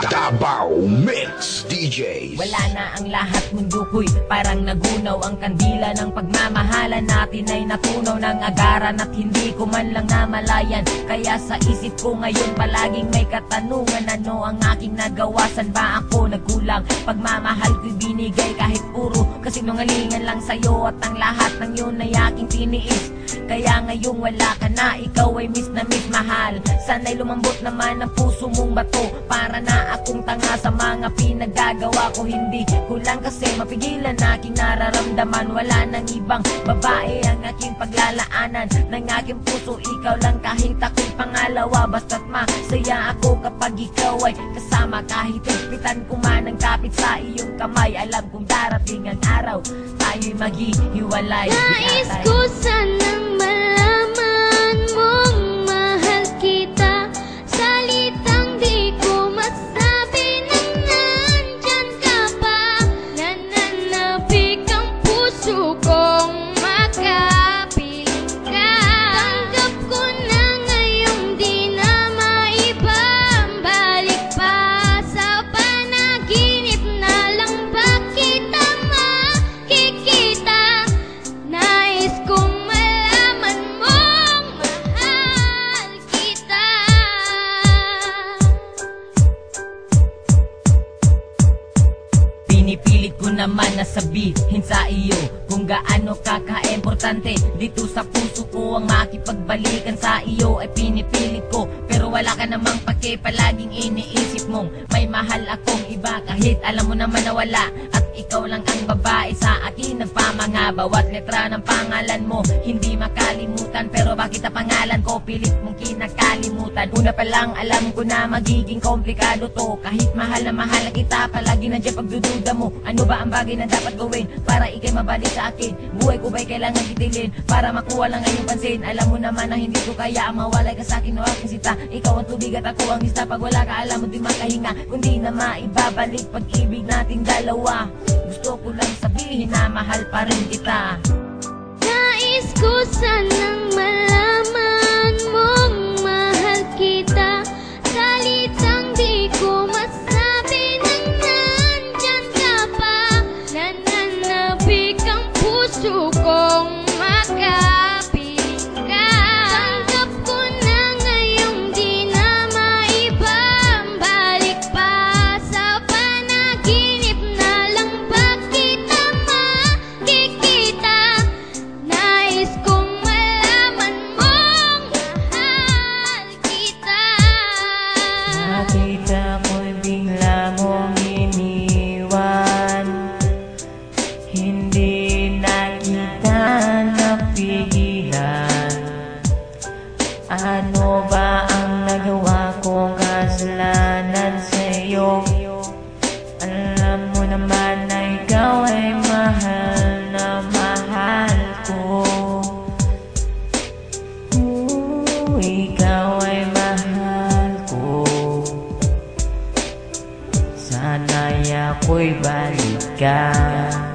Davao Mix DJs. Wala na ang lahat, mundo ko'y parang nagunaw. Ang kandila ng pagmamahalan natin ay natunaw ng agaran at hindi ko man lang namalayan. Kaya sa isip ko ngayon palaging may katanungan, ano ang aking nagawa? San ba ako nagkulang? Pagmamahal ko'y binigay kahit puro kasinungalingan lang sa'yo, at ang lahat ng yun ay aking tiniis. Kaya ngayong wala ka na, ikaw ay miss na miss mahal. Sana'y lumambot naman ang puso mong bato, para na akong tanga sa mga pinagagawa ko. Hindi ko lang kasi mapigilan aking nararamdaman. Wala nang ibang babae ang aking paglalaanan ng aking puso, ikaw lang kahit ako'y pangalawa. Basta't masaya ako kapag ikaw ay kasama, kahit higpitan ko man ang kapit sa iyong kamay. Alam kong darating ang araw tayo'y maghihiwalay. Nais ko sanang malaman mong mahal kita, salitang di ko masabi nang nandyan ka pa. Nananapik ang puso kong makapiling ka. Tanggap ko na ngayong di na maibabalik pa. Sa panaginip na lang ba kita makikita? Nais kong malaman mong mahal kita. Pinipilit ko naman na sabihin sa iyo kung gaano kaka-importante dito sa puso ko. Ang makipagbalikan sa iyo ay pinipilit ko, pero wala ka namang pake. Palaging iniisip mong may mahal akong iba, kahit alam mo naman na wala. At ikaw lang ang babae sa akin nagpamanga. Bawat letra ng pangalan mo hindi makalimutan, pero bakit ang pangalan ko pilit mong kinakalimutan? Una pa lang alam ko na magiging komplikado to, kahit mahal na mahal kita. Palagi nandiyan pagdududa mo, ano ba ang bagay na dapat gawin para ikay mabalik sa akin? Buhay ko ba'y kailangan itilin para makuha lang ang iyong pansin? Alam mo naman na hindi ko kaya ang mawalay ka sa akin o aking sita. Ikaw ang tubig at ako ang isda, pag wala ka alam mo di makahinga, kundi na maibabalik pag-ibig nating dalawa. Gusto ko lang sabihin na mahal pa rin kita. Nais ko sanang malaman mong mahal kita, salitang di ko masabi nang nandyan ka pa. Nananapik ang puso kong makapiling ka. Tanggap ko na ngayong di na maibabalik pa. Sa panaginip na lang ba kita makikita? Nais kong malaman mong mahal kita. Nakita ko'y bigla mong iniwan, hindi na kita napigilan. Ano ba ang nagawa kong kasalanan sa'yo? Alam mo naman na ikaw ay mahal na mahal ko. Ikaw ay mahal ko. Sana'y ako'y balikan.